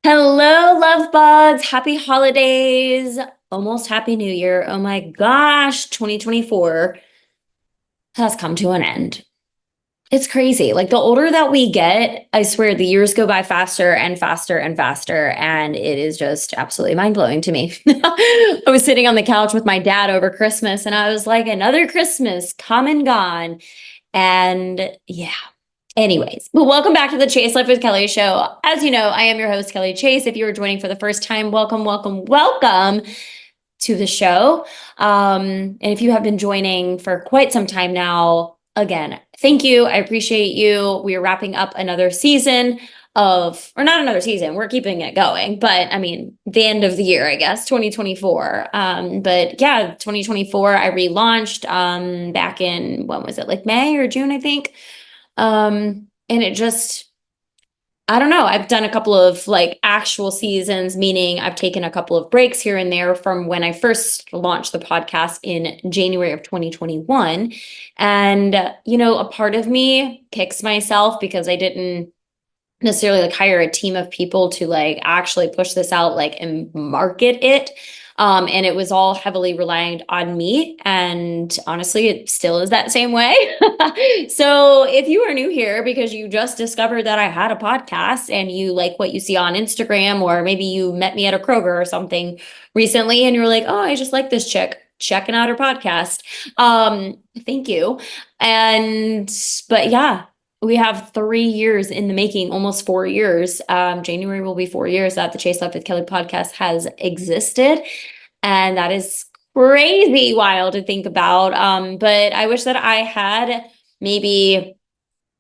Hello, love bugs. Happy holidays. Almost happy new year. Oh my gosh, 2024 has come to an end. It's crazy. Like the older that we get, I swear the years go by faster and faster and faster. And it is just absolutely mind blowing to me. I was sitting on the couch with my dad over Christmas and I was like, another Christmas come and gone. And yeah. Anyways, but welcome back to the Chase Life with Kelly show. As you know, I am your host, Kelly Chase. If you are joining for the first time, welcome to the show. And if you have been joining for quite some time now, again, thank you. I appreciate you. We are wrapping up another season or not another season, we're keeping it going, but I mean, the end of the year, I guess, 2024. But yeah, 2024, I relaunched back in, when was it, like May or June, I think. And it just, I don't know. I've done a couple of like actual seasons, meaning I've taken a couple of breaks here and there from when I first launched the podcast in January of 2021. And, a part of me kicks myself because I didn't necessarily like hire a team of people to like actually push this out, like, and market it. And it was all heavily reliant on me. And honestly, it still is that same way. So if you are new here because you just discovered that I had a podcast and you like what you see on Instagram, or maybe you met me at a Kroger or something recently and you're like, oh, I just like this chick checking out her podcast. Thank you. But yeah, we have 3 years in the making, almost 4 years. January will be 4 years that the Chase Life with Kelly podcast has existed. And that is crazy wild to think about. But I wish that I had maybe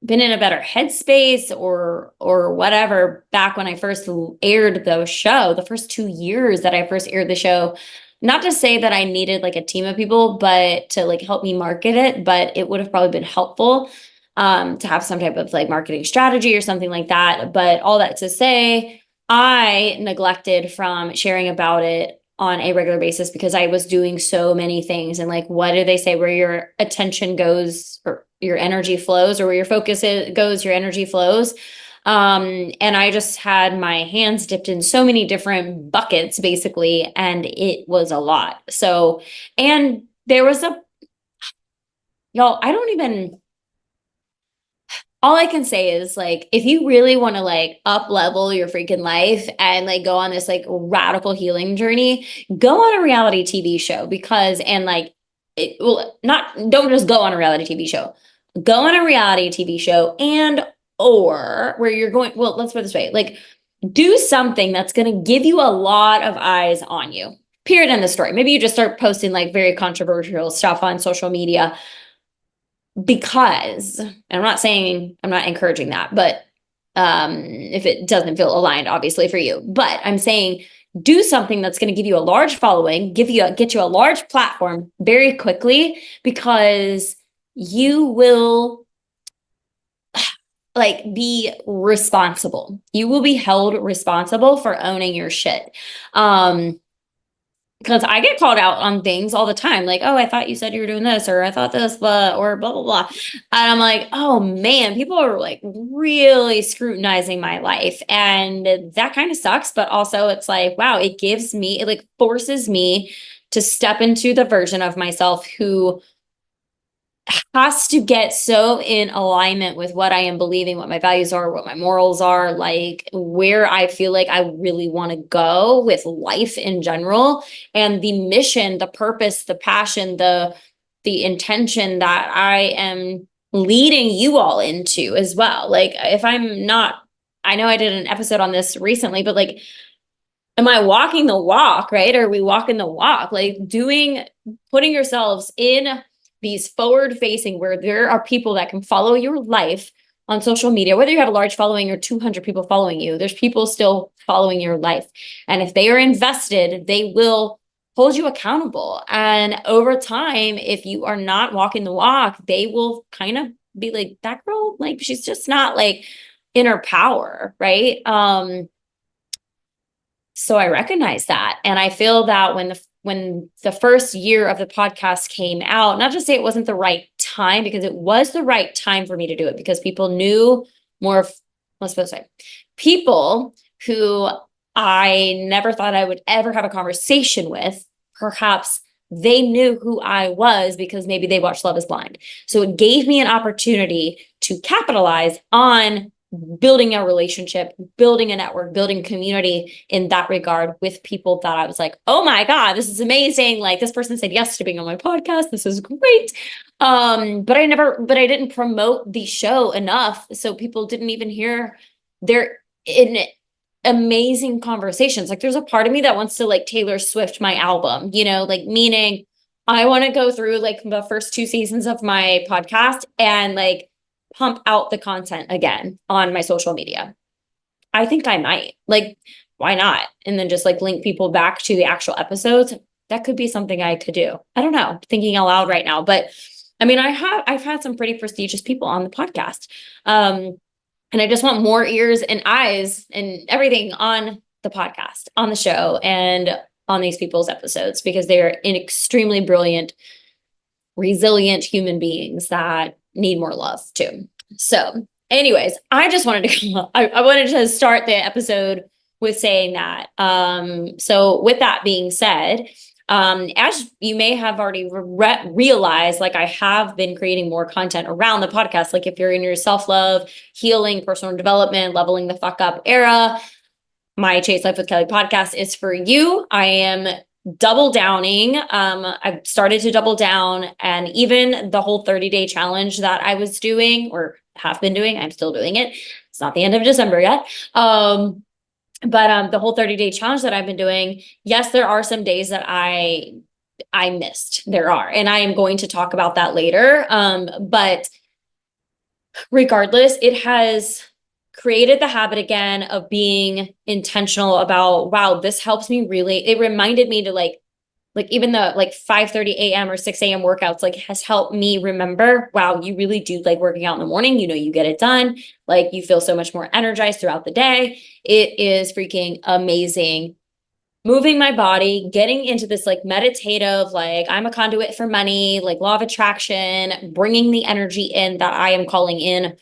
been in a better headspace or whatever back when I first aired the show, the first 2 years that I first aired the show. Not to say that I needed like a team of people, but to like help me market it, but it would have probably been helpful to have some type of like marketing strategy or something like that. But all that to say, I neglected from sharing about it on a regular basis because I was doing so many things. And like, what do they say? Where your attention goes, or your energy flows, or where your goes, your energy flows. And I just had my hands dipped in so many different buckets, basically, and it was a lot. So, and there was y'all, I don't even, all I can say is like, if you really want to like up level your freaking life and like go on this like radical healing journey, go on a reality TV show and like, it will not, don't just go on a reality TV show, go on a reality TV show or where you're going, well, let's put it this way, like do something that's going to give you a lot of eyes on you, period, in the story. Maybe you just start posting like very controversial stuff on social media, because I'm not saying, I'm not encouraging that, but if it doesn't feel aligned, obviously, for you, but I'm saying do something that's going to give you a large following, get you a large platform very quickly, because you will like be responsible. You will be held responsible for owning your shit. Because I get called out on things all the time, like, oh, I thought you said you were doing this, or I thought this, or blah, blah, blah. And I'm like, oh man, people are like really scrutinizing my life. And that kind of sucks. But also it's like, wow, it like forces me to step into the version of myself who has to get so in alignment with what I am believing, what my values are, what my morals are, like where I feel like I really want to go with life in general, and the mission, the purpose, the passion, the intention that I am leading you all into as well. Like if I'm not, I know I did an episode on this recently, but like, am I walking the walk, right? Are we walking the walk? Like putting yourselves in these forward facing, where there are people that can follow your life on social media, whether you have a large following or 200 people following you, there's people still following your life. And if they are invested, they will hold you accountable. And over time, if you are not walking the walk, they will kind of be like, that girl, like, she's just not like in her power, right? So I recognize that. And I feel that when the first year of the podcast came out, not to say it wasn't the right time, because it was the right time for me to do it, because people knew more of, let's say, people who I never thought I would ever have a conversation with. Perhaps they knew who I was because maybe they watched Love is Blind. So it gave me an opportunity to capitalize on building a relationship, building a network, building community in that regard with people that I was like, oh my God, this is amazing. Like this person said yes to being on my podcast. This is great. But I didn't promote the show enough. So people didn't even hear their amazing conversations. Like there's a part of me that wants to like Taylor Swift my album, like meaning I want to go through like the first 2 seasons of my podcast and like pump out the content again on my social media. I think I might. Like, why not? And then just like link people back to the actual episodes. That could be something I could do. I don't know, thinking out loud right now. But I mean, I've had some pretty prestigious people on the podcast. And I just want more ears and eyes and everything on the podcast, on the show, and on these people's episodes because they're extremely brilliant, resilient human beings that need more love too. So anyways, I just wanted to, I wanted to start the episode with saying that. So with that being said, as you may have already realized, like I have been creating more content around the podcast. Like if you're in your self-love, healing, personal development, leveling the fuck up era, my Chase Life with Kelly podcast is for you. I am double downing. I've started to double down, and even the whole 30-day challenge that I was doing or have been doing, I'm still doing it. It's not the end of December yet. But the whole 30-day challenge that I've been doing, yes, there are some days that I missed. There are, and I am going to talk about that later. But regardless, it has created the habit again of being intentional about, wow, this helps me really. It reminded me to like even the like 5:30 a.m. or 6 a.m. workouts like has helped me remember, wow, you really do like working out in the morning. You get it done. Like you feel so much more energized throughout the day. It is freaking amazing. Moving my body, getting into this like meditative, like I'm a conduit for money, like law of attraction, bringing the energy in that I am calling in,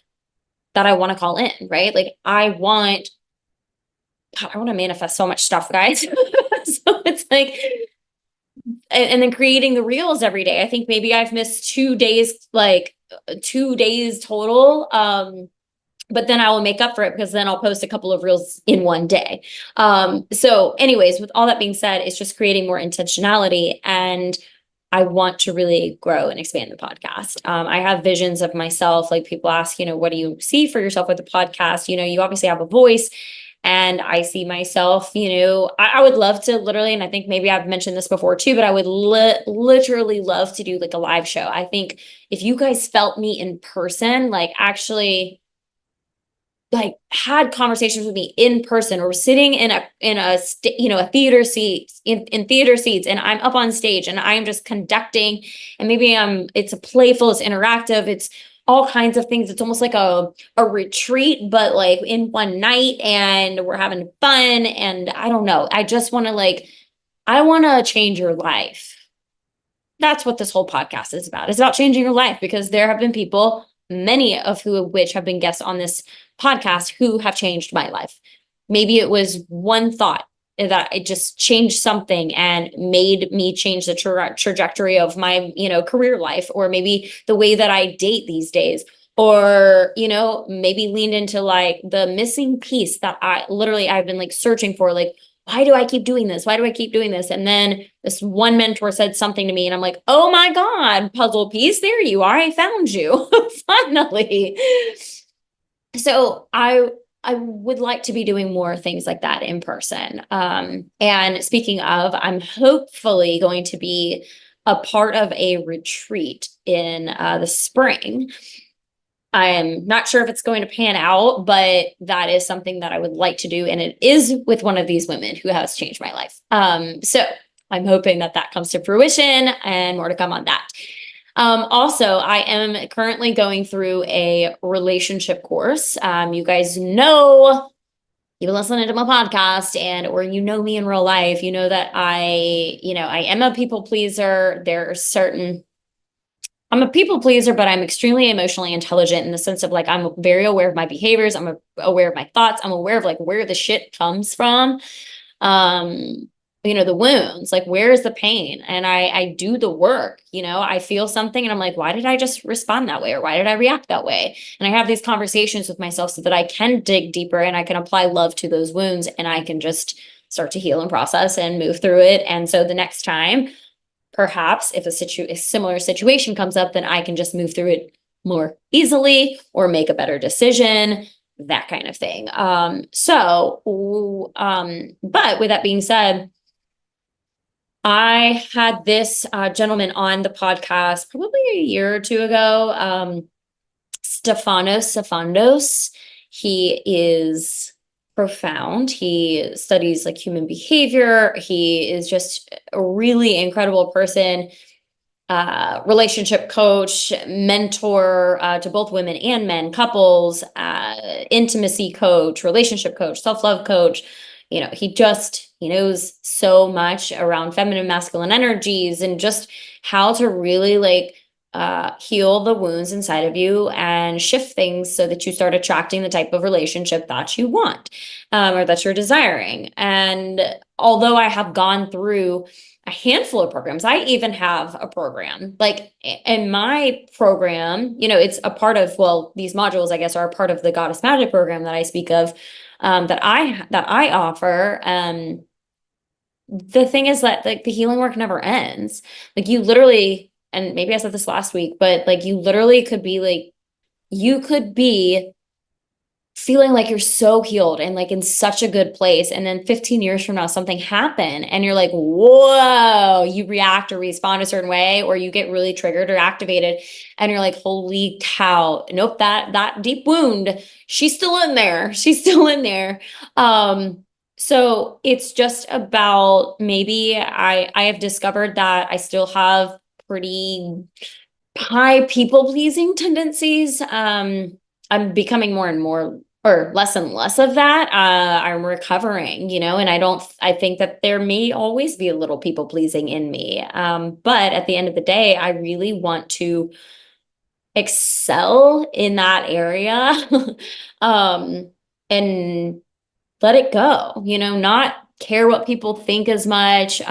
that I want to call in, right? Like I want to manifest so much stuff, guys. So it's like, and then creating the reels every day. I think maybe I've missed 2 days, like 2 days total. But then I will make up for it because then I'll post a couple of reels in one day. So anyways, with all that being said, it's just creating more intentionality, and I want to really grow and expand the podcast. I have visions of myself, like people ask, what do you see for yourself with the podcast? You obviously have a voice. And I see myself, I would love to literally, and I think maybe I've mentioned this before too, but I would literally love to do like a live show. I think if you guys felt me in person, like actually like had conversations with me in person, or sitting in a theater seat in theater seats, and I'm up on stage and I'm just conducting, and maybe it's a playful, it's interactive, it's all kinds of things. It's almost like a retreat, but like in one night, and we're having fun. And I don't know. I just want to I want to change your life. That's what this whole podcast is about. It's about changing your life, because there have been people, many of which have been guests on this podcast, who have changed my life. Maybe it was one thought that it just changed something and made me change the trajectory of my, career life, or maybe the way that I date these days, or, maybe leaned into like the missing piece that I've been like searching for, like, why do I keep doing this? Why do I keep doing this? And then this one mentor said something to me, and I'm like, oh my God, puzzle piece, there you are. I found you finally. So I would like to be doing more things like that in person. And speaking of, I'm hopefully going to be a part of a retreat in the spring. I'm not sure if it's going to pan out, but that is something that I would like to do. And it is with one of these women who has changed my life. So I'm hoping that comes to fruition, and more to come on that. Also, I am currently going through a relationship course. You guys know, you've been listening to my podcast, or you know me in real life, that I am a people pleaser. There are certain I'm a people pleaser, but I'm extremely emotionally intelligent in the sense of like, I'm very aware of my behaviors. I'm aware of my thoughts. I'm aware of like where the shit comes from. Um, the wounds, like where's the pain? And I do the work, I feel something and I'm like, why did I just respond that way? Or why did I react that way? And I have these conversations with myself so that I can dig deeper and I can apply love to those wounds and I can just start to heal and process and move through it. And so the next time, perhaps if a similar situation comes up, then I can just move through it more easily or make a better decision, that kind of thing. But with that being said, I had this gentleman on the podcast probably a year or two ago, Stefanos. He is profound. He studies like human behavior. He is just a really incredible person, relationship coach, mentor to both women and men, couples, intimacy coach, relationship coach, self-love coach. He knows so much around feminine, masculine energies and just how to really like heal the wounds inside of you and shift things so that you start attracting the type of relationship that you want, or that you're desiring. And although I have gone through a handful of programs, I even have a program like in my program, it's a part of, well, these modules, I guess, are a part of the Goddess Magic program that I speak of, that I offer. The thing is that like the healing work never ends. Like you literally, and maybe I said this last week, but like you literally could be like, you could be feeling like you're so healed and like in such a good place. And then 15 years from now, something happened and you're like, whoa, you react or respond a certain way, or you get really triggered or activated. And you're like, holy cow, nope, that deep wound, she's still in there. She's still in there. So it's just about, maybe I have discovered that I still have pretty high people pleasing tendencies. I'm becoming more and more, or less and less of that. I'm recovering, and I think that there may always be a little people pleasing in me. But at the end of the day, I really want to excel in that area. And let it go, not care what people think as much.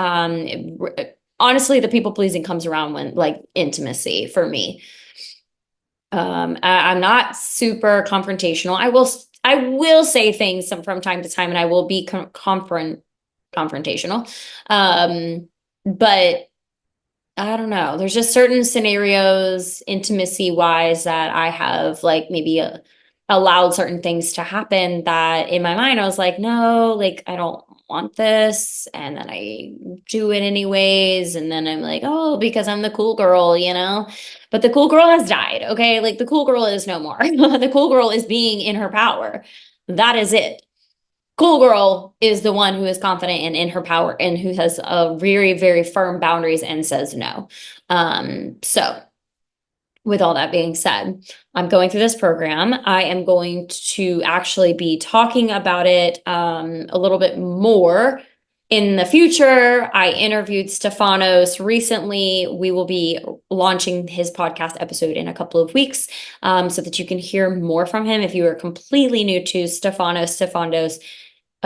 Honestly, the people pleasing comes around when like intimacy for me. I'm not super confrontational. I will say things from time to time, and I will be confrontational. But I don't know. There's just certain scenarios, intimacy wise, that I have like maybe allowed certain things to happen that in my mind I was like, no, like I don't want this. And then I do it anyways. And then I'm like, oh, because I'm the cool girl, But the cool girl has died. Okay. Like the cool girl is no more. The cool girl is being in her power. That is it. Cool girl is the one who is confident and in her power and who has a very, very firm boundaries and says no. So with all that being said, I'm going through this program. I am going to actually be talking about it a little bit more in the future. I interviewed Stefanos recently. We will be launching his podcast episode in a couple of weeks, so that you can hear more from him. If you are completely new to Stefanos,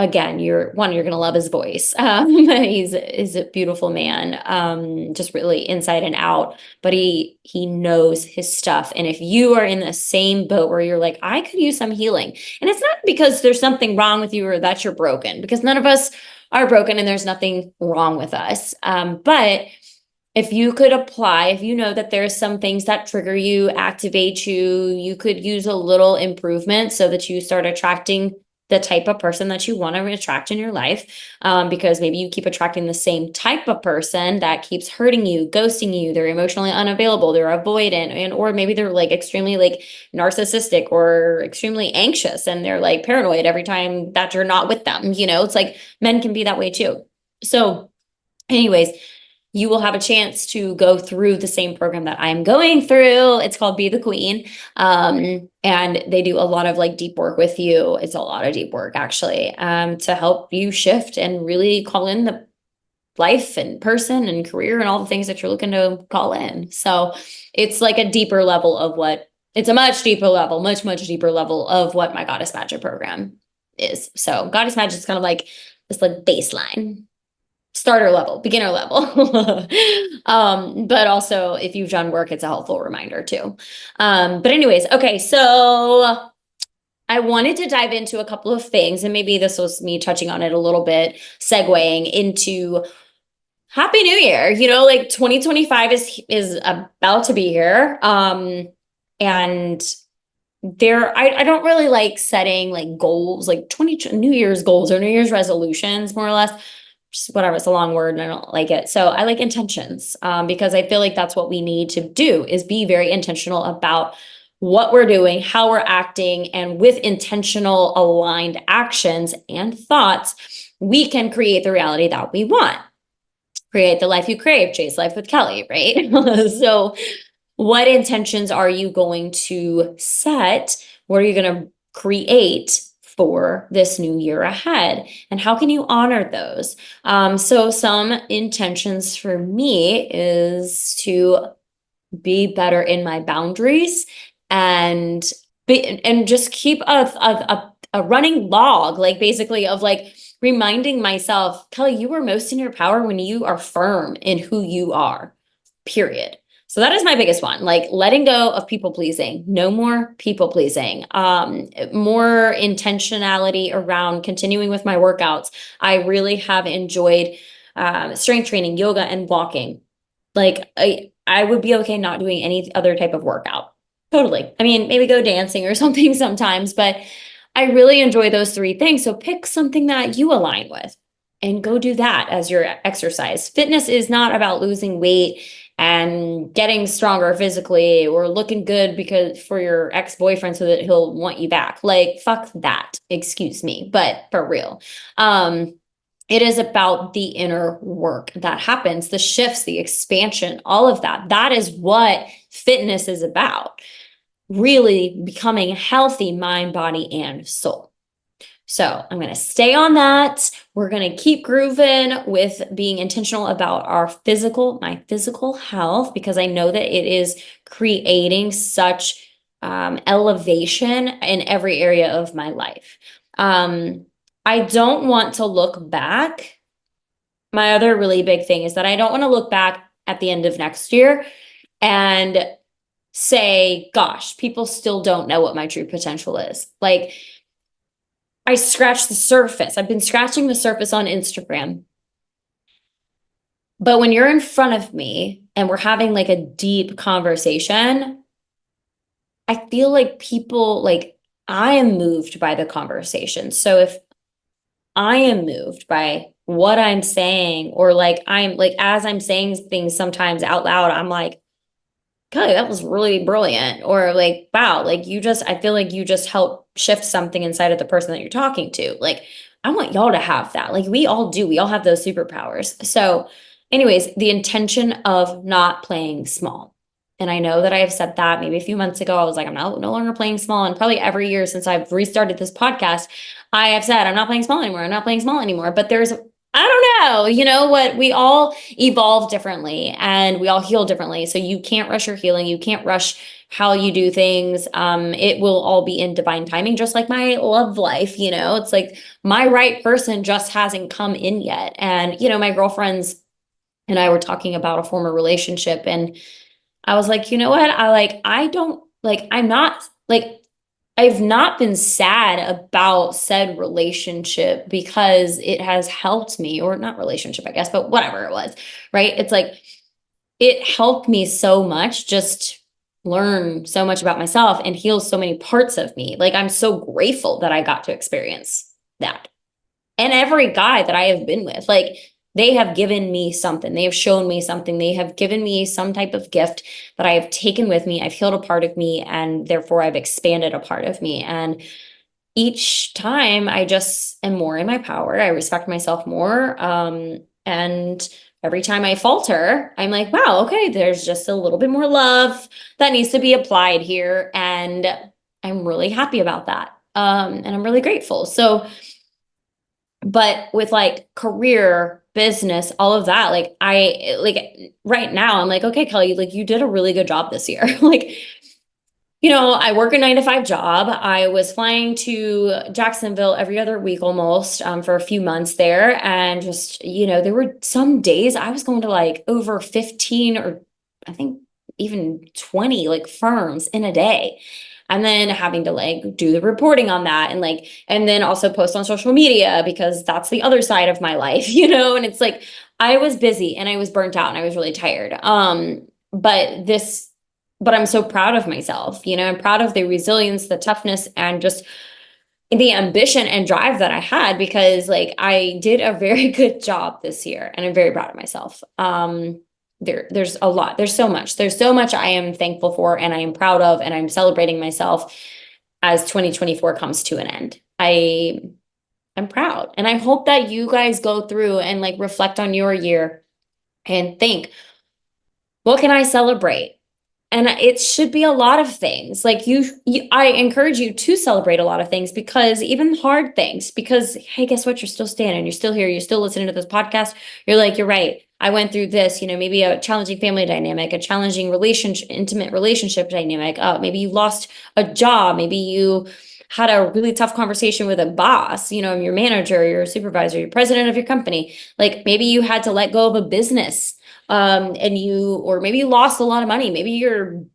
again, you're going to love his voice. He's a beautiful man, just really inside and out, but he knows his stuff. And if you are in the same boat where you're like, I could use some healing, and it's not because there's something wrong with you or that you're broken, because none of us are broken and there's nothing wrong with us. But if you could apply, if you know that there's some things that trigger you, activate you, you could use a little improvement so that you start attracting the type of person that you want to attract in your life, because maybe you keep attracting the same type of person that keeps hurting you, ghosting you, they're emotionally unavailable, they're avoidant, and or maybe they're like extremely like narcissistic or extremely anxious and they're like paranoid every time that you're not with them. It's like men can be that way too. So anyways, you will have a chance to go through the same program that I'm going through. It's called Be the Queen. And they do a lot of like deep work with you. It's a lot of deep work actually, to help you shift and really call in the life and person and career and all the things that you're looking to call in. So it's like a deeper level of what it's a much deeper level, much deeper level of what my Goddess Magic program is. So Goddess Magic is kind of like this like baseline, starter level, beginner level. But also if you've done work, it's a helpful reminder too. But anyways, okay, so I wanted to dive into a couple of things, and maybe this was me touching on it a little bit, segueing into Happy New Year. You know, like 2025 is about to be here. And I don't really like setting like goals, like 20 New Year's goals or New Year's resolutions, more or less. Just whatever, it's a long word and I don't like it. So I like intentions, because I feel like that's what we need to do, is be very intentional about what we're doing, how we're acting, and with intentional aligned actions and thoughts, we can create the reality that we want. Create the life you crave, chase life with Kelly, right? So what intentions are you going to set? What are you going to create for this new year ahead? And how can you honor those? So some intentions for me is to be better in my boundaries and just keep a running log, like basically of like reminding myself, Kelly, you are most in your power when you are firm in who you are, period. So that is my biggest one, like letting go of people pleasing, no more people pleasing, more intentionality around continuing with my workouts. I really have enjoyed strength training, yoga, and walking. Like I would be okay not doing any other type of workout. Totally. I mean, maybe go dancing or something sometimes, but I really enjoy those three things. So pick something that you align with and go do that as your exercise. Fitness is not about losing weight and getting stronger physically or looking good because for your ex-boyfriend so that he'll want you back. Like, fuck that. Excuse me, but for real. It is about the inner work that happens, the shifts, the expansion, all of that. That is what fitness is about. Really becoming healthy mind, body, and soul. So I'm going to stay on that. We're going to keep grooving with being intentional about my physical health, because I know that it is creating such elevation in every area of my life. I don't want to look back. My other really big thing is that I don't want to look back at the end of next year and say, gosh, people still don't know what my true potential is. Like, I scratched the surface. I've been scratching the surface on Instagram. But when you're in front of me and we're having like a deep conversation, I feel like people, like, I am moved by the conversation. So if I am moved by what I'm saying, or like I'm like, as I'm saying things sometimes out loud, I'm like, Kelly, that was really brilliant. Or like, wow, like I feel like you just help shift something inside of the person that you're talking to. Like, I want y'all to have that. Like, we all do. We all have those superpowers. So, anyways, the intention of not playing small. And I know that I have said that maybe a few months ago. I was like, I'm no longer playing small. And probably every year since I've restarted this podcast, I have said, I'm not playing small anymore. I'm not playing small anymore. But I don't know, you know what? We all evolve differently and we all heal differently. So you can't rush your healing. You can't rush how you do things. It will all be in divine timing, just like my love life. You know, it's like my right person just hasn't come in yet. And, you know, my girlfriends and I were talking about a former relationship, and I was like, you know what? I've not been sad about said relationship because it has helped me, or not relationship, I guess, but whatever it was, right? It's like, it helped me so much, just learn so much about myself and heal so many parts of me. Like, I'm so grateful that I got to experience that. And every guy that I have been with, like, they have given me something. They have shown me something. They have given me some type of gift that I have taken with me. I've healed a part of me, and therefore I've expanded a part of me. And each time I just am more in my power. I respect myself more. And every time I falter, I'm like, wow, okay, there's just a little bit more love that needs to be applied here. And I'm really happy about that. And I'm really grateful. So But with like career, business, all of that, like right now, I'm like, okay, Kelly, like you did a really good job this year. Like, I work a 9 to 5 job. I was flying to Jacksonville every other week almost for a few months there. And just, there were some days I was going to like over 15 or I think even 20 like firms in a day. And then having to like do the reporting on that and then also post on social media because that's the other side of my life, and it's like I was busy and I was burnt out and I was really tired. But this but I'm so proud of myself. I'm proud of the resilience, the toughness, and just the ambition and drive that I had because like I did a very good job this year and I'm very proud of myself. There's a lot. There's so much. There's so much I am thankful for and I am proud of and I'm celebrating myself as 2024 comes to an end. I'm proud. And I hope that you guys go through and like reflect on your year and think, what can I celebrate? And it should be a lot of things. Like I encourage you to celebrate a lot of things because even hard things, because hey, guess what? You're still standing, you're still here, you're still listening to this podcast. You're like, you're right. I went through this, maybe a challenging family dynamic, a challenging intimate relationship dynamic. Maybe you lost a job. Maybe you had a really tough conversation with a boss, your manager, your supervisor, your president of your company. Like maybe you had to let go of a business or maybe you lost a lot of money. Maybe you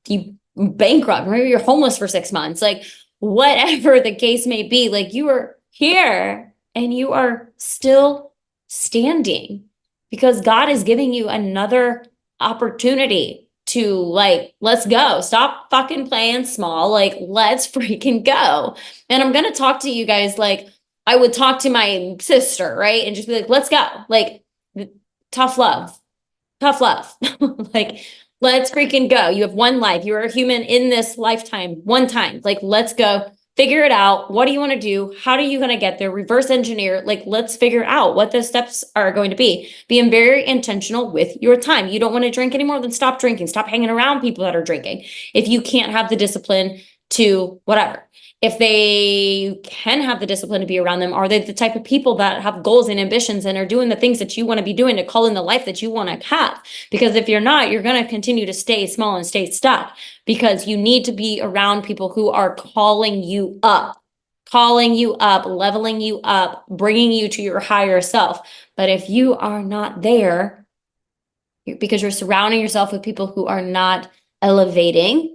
bankrupt, maybe you're homeless for 6 months, like whatever the case may be, like you are here and you are still standing because God is giving you another opportunity to like, let's go. Stop fucking playing small. Like, let's freaking go. And I'm going to talk to you guys like I would talk to my sister, right? And just be like, let's go. Like, tough love. Tough love. Like, let's freaking go. You have one life. You are a human in this lifetime, one time. Like, let's go. Figure it out. What do you want to do? How are you going to get there? Reverse engineer. Like, let's figure out what the steps are going to be. Being very intentional with your time. You don't want to drink anymore, then stop drinking. Stop hanging around people that are drinking. If you can't have the discipline to whatever. If they can have the discipline to be around them, are they the type of people that have goals and ambitions and are doing the things that you want to be doing to call in the life that you want to have? Because if you're not, you're going to continue to stay small and stay stuck because you need to be around people who are calling you up, leveling you up, bringing you to your higher self. But if you are not there, because you're surrounding yourself with people who are not elevating,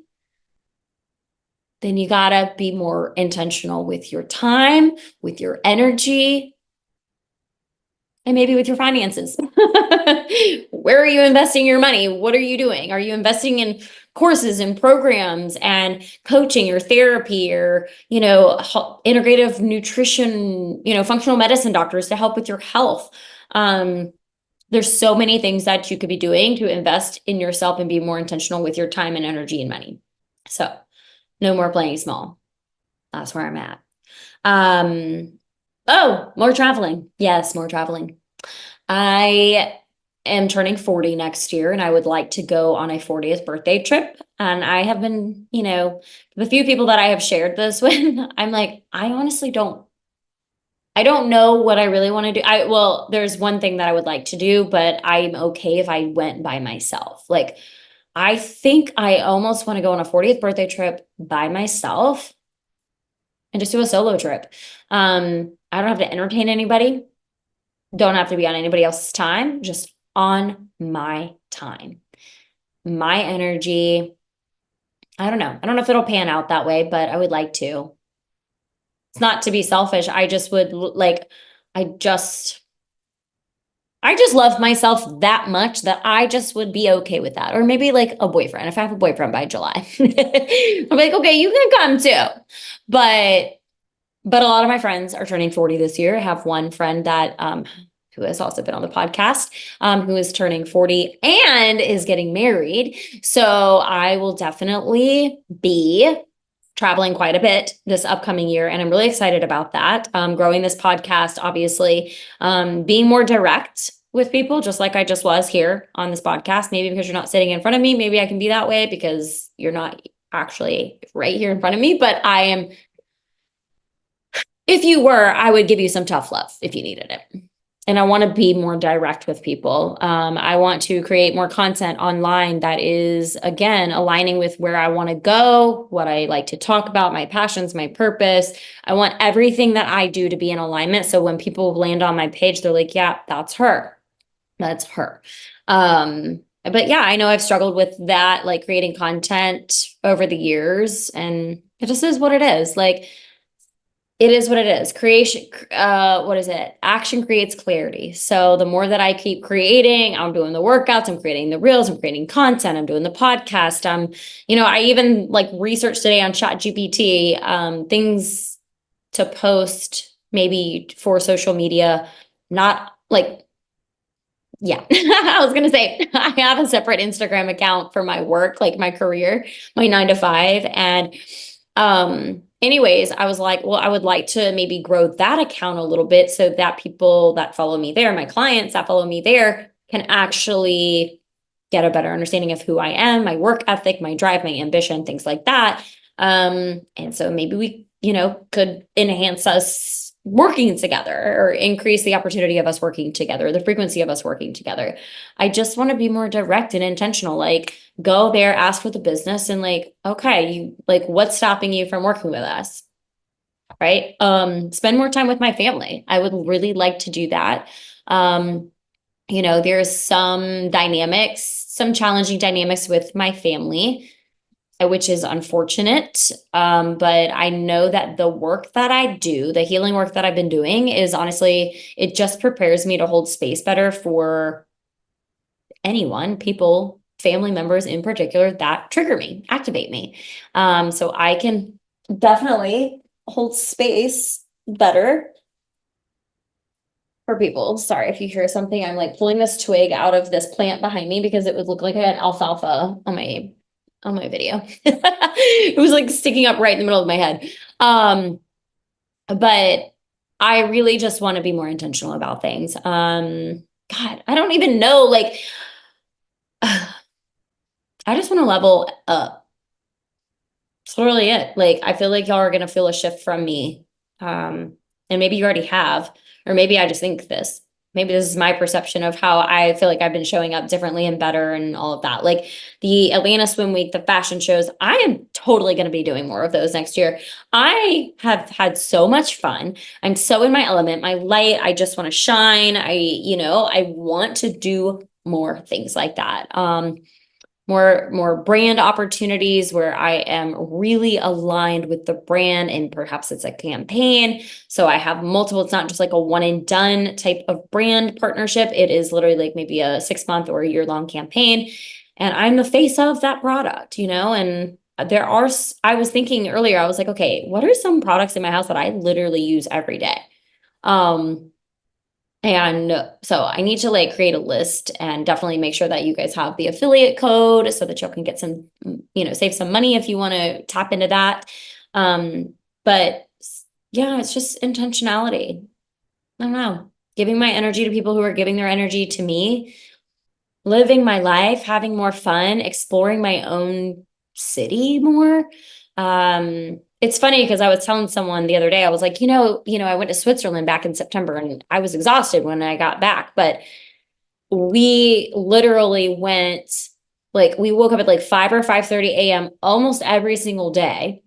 then you gotta be more intentional with your time, with your energy, and maybe with your finances. Where are you investing your money? What are you doing? Are you investing in courses and programs and coaching or therapy or, integrative nutrition, functional medicine doctors to help with your health? There's so many things that you could be doing to invest in yourself and be more intentional with your time and energy and money. So no more playing small. That's where I'm at. More traveling. Yes, more traveling. I am turning 40 next year and I would like to go on a 40th birthday trip. And I have been, the few people that I have shared this with, I'm like, I don't know what I really want to do. There's one thing that I would like to do, but I'm okay if I went by myself. Like, I think I almost want to go on a 40th birthday trip by myself and just do a solo trip. I don't have to entertain anybody. Don't have to be on anybody else's time, just on my time, my energy. I don't know. I don't know if it'll pan out that way, but I would like to. It's not to be selfish. I just would like, I just love myself that much that I just would be okay with that. Or maybe like a boyfriend. If I have a boyfriend by July, I'm like, okay, you can come too. But a lot of my friends are turning 40 this year. I have one friend that who has also been on the podcast, who is turning 40 and is getting married. So I will definitely be traveling quite a bit this upcoming year. And I'm really excited about that. Growing this podcast, obviously, being more direct with people, just like I just was here on this podcast. Maybe because you're not sitting in front of me, maybe I can be that way because you're not actually right here in front of me, but I am if you were, I would give you some tough love if you needed it. And I want to be more direct with people. I want to create more content online that is, again, aligning with where I want to go, what I like to talk about, my passions, my purpose. I want everything that I do to be in alignment. So when people land on my page, they're like, yeah, that's her. That's her. But yeah, I know I've struggled with that, like creating content over the years, and it just is what it is. Like, it is what it is. Creation, what is it? Action creates clarity. So the more that I keep creating, I'm doing the workouts, I'm creating the reels, I'm creating content, I'm doing the podcast. I even like researched today on ChatGPT, things to post maybe for social media, not like, yeah, I was gonna say I have a separate Instagram account for my work, like my career, my 9 to 5. And anyways, I was like, well, I would like to maybe grow that account a little bit so that people that follow me there, my clients that follow me there, can actually get a better understanding of who I am, my work ethic, my drive, my ambition, things like that. And so maybe we, could enhance us working together or increase the opportunity of us working together, the frequency of us working together. I just want to be more direct and intentional. Like, go there, ask for the business, and like, okay, you like, what's stopping you from working with us? Right. Spend more time with my family. I would really like to do that. There's some dynamics, some challenging dynamics with my family, which is unfortunate. But I know that the work that I do, the healing work that I've been doing, is honestly, it just prepares me to hold space better for anyone, people, family members in particular, that trigger me, activate me. So I can definitely hold space better for people. Sorry if you hear something. I'm like pulling this twig out of this plant behind me because it would look like I had alfalfa on my video. It was like sticking up right in the middle of my head. But I really just want to be more intentional about things. God, I don't even know. Like, I just want to level up. That's really it. Like, I feel like y'all are gonna feel a shift from me. And maybe you already have, or maybe I just think this. Maybe this is my perception of how I feel like I've been showing up differently and better and all of that. Like the Atlanta Swim Week, the fashion shows, I am totally going to be doing more of those next year. I have had so much fun. I'm so in my element, my light. I just want to shine. I want to do more things like that. More brand opportunities where I am really aligned with the brand, and perhaps it's a campaign. So I have multiple, it's not just like a one and done type of brand partnership. It is literally like maybe a 6 month or a year-long campaign. And I'm the face of that product, and I was thinking earlier, I was like, okay, what are some products in my house that I literally use every day? And so I need to like create a list and definitely make sure that you guys have the affiliate code so that y'all can get some, save some money if you want to tap into that. But yeah, it's just intentionality. I don't know, giving my energy to people who are giving their energy to me, living my life, having more fun, exploring my own city more. It's funny because I was telling someone the other day, I was like, I went to Switzerland back in September and I was exhausted when I got back, but we literally went, like, we woke up at like 5 or 5:30 a.m. almost every single day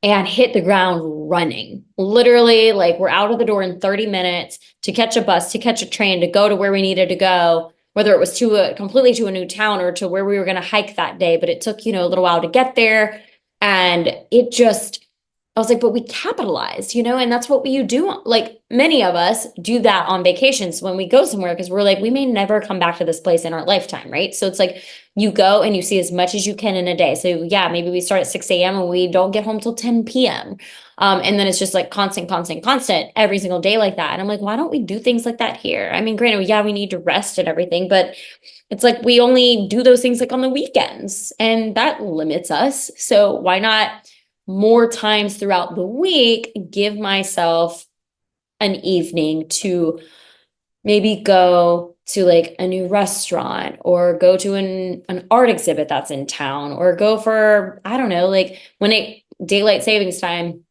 and hit the ground running. Literally, like, we're out of the door in 30 minutes to catch a bus, to catch a train, to go to where we needed to go, whether it was completely to a new town or to where we were going to hike that day. But it took, a little while to get there. And I was like, but we capitalized, and that's what you do. Like, many of us do that on vacations when we go somewhere, because we're like, we may never come back to this place in our lifetime, right? So it's like you go and you see as much as you can in a day. So yeah, maybe we start at 6 a.m. and we don't get home till 10 p.m. And then it's just like constant every single day like that. And I'm like, why don't we do things like that here? I mean, granted, yeah, we need to rest and everything, but it's like we only do those things like on the weekends, and that limits us. So why not more times throughout the week give myself an evening to maybe go to like a new restaurant, or go to an art exhibit that's in town, or go for, I don't know, like daylight savings time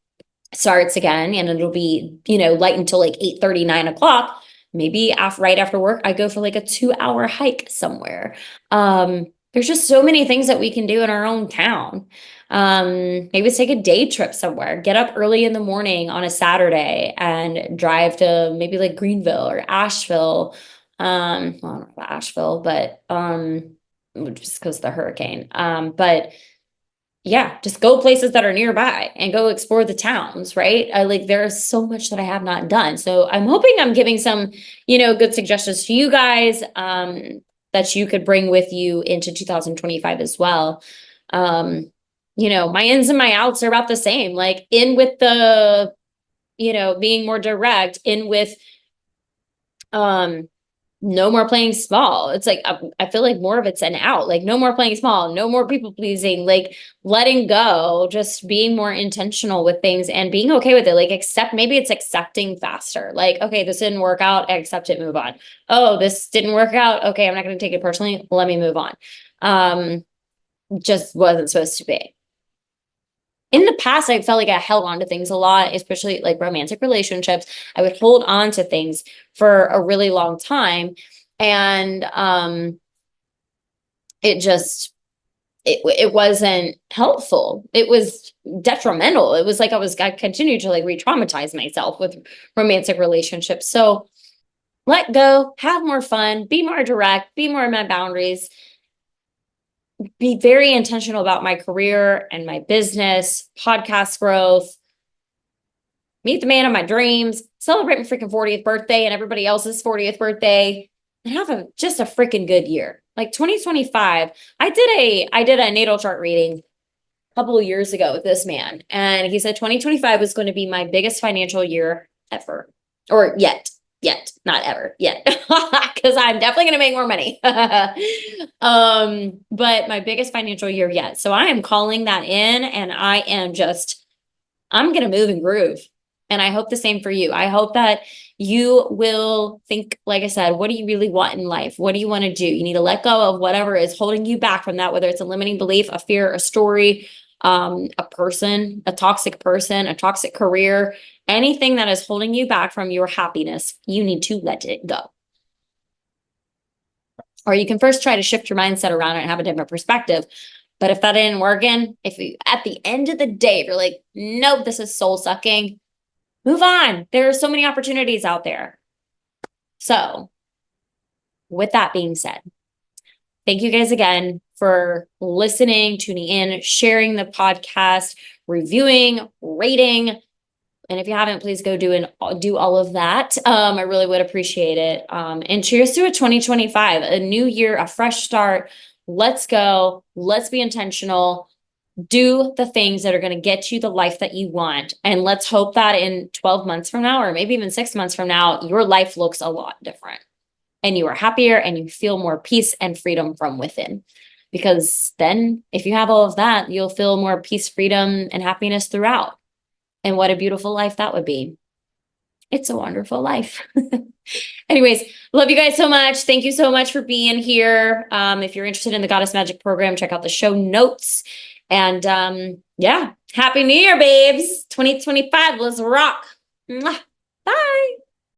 starts again, and it'll be, light until like 8:30, 9 o'clock. Maybe right after work, I go for like a 2 hour hike somewhere. There's just so many things that we can do in our own town. Maybe take a day trip somewhere, get up early in the morning on a Saturday and drive to maybe like Greenville or Asheville. Well, I don't know about Asheville, but just because of the hurricane. But yeah, just go places that are nearby and go explore the towns, right? There's so much that I have not done. So I'm hoping I'm giving some, good suggestions to you guys, that you could bring with you into 2025 as well. My ins and my outs are about the same, like in with the, being more direct, in with, um, no more playing small. It's like, I feel like more of it's an out, like no more playing small, no more people pleasing, like letting go, just being more intentional with things and being okay with it. Like, maybe it's accepting faster. Like, okay, this didn't work out, I accept it, move on. Oh, this didn't work out. Okay, I'm not going to take it personally. Let me move on. Just wasn't supposed to be. In the past, I felt like I held on to things a lot, especially like romantic relationships. I would hold on to things for a really long time. And it wasn't helpful. It was detrimental. It was like I continued to like re-traumatize myself with romantic relationships. So let go, have more fun, be more direct, be more in my boundaries, be very intentional about my career and my business, podcast growth, meet the man of my dreams, celebrate my freaking 40th birthday and everybody else's 40th birthday, and have just a freaking good year. Like 2025, I did a natal chart reading a couple of years ago with this man, and he said 2025 was going to be my biggest financial year ever, or yet, not ever, yet, because I'm definitely going to make more money. But my biggest financial year yet. So I am calling that in, and I'm going to move and groove. And I hope the same for you. I hope that you will think, like I said, what do you really want in life? What do you want to do? You need to let go of whatever is holding you back from that, whether it's a limiting belief, a fear, a story, a person, a toxic career, anything that is holding you back from your happiness. You need to let it go. Or you can first try to shift your mindset around it and have a different perspective. But if that ain't working, if you, at the end of the day, if you're like, nope, this is soul sucking, move on. There are so many opportunities out there. So with that being said, thank you guys again for listening, tuning in, sharing the podcast, reviewing, rating. And if you haven't, please go do all of that. I really would appreciate it. And cheers to a 2025, a new year, a fresh start. Let's go. Let's be intentional. Do the things that are going to get you the life that you want. And let's hope that in 12 months from now, or maybe even 6 months from now, your life looks a lot different and you are happier and you feel more peace and freedom from within. Because then if you have all of that, you'll feel more peace, freedom, and happiness throughout. And what a beautiful life that would be. It's a wonderful life. Anyways, love you guys so much. Thank you so much for being here. If you're interested in the Goddess Magic program, check out the show notes. And yeah, Happy New Year, babes. 2025, let's rock. Mwah. Bye.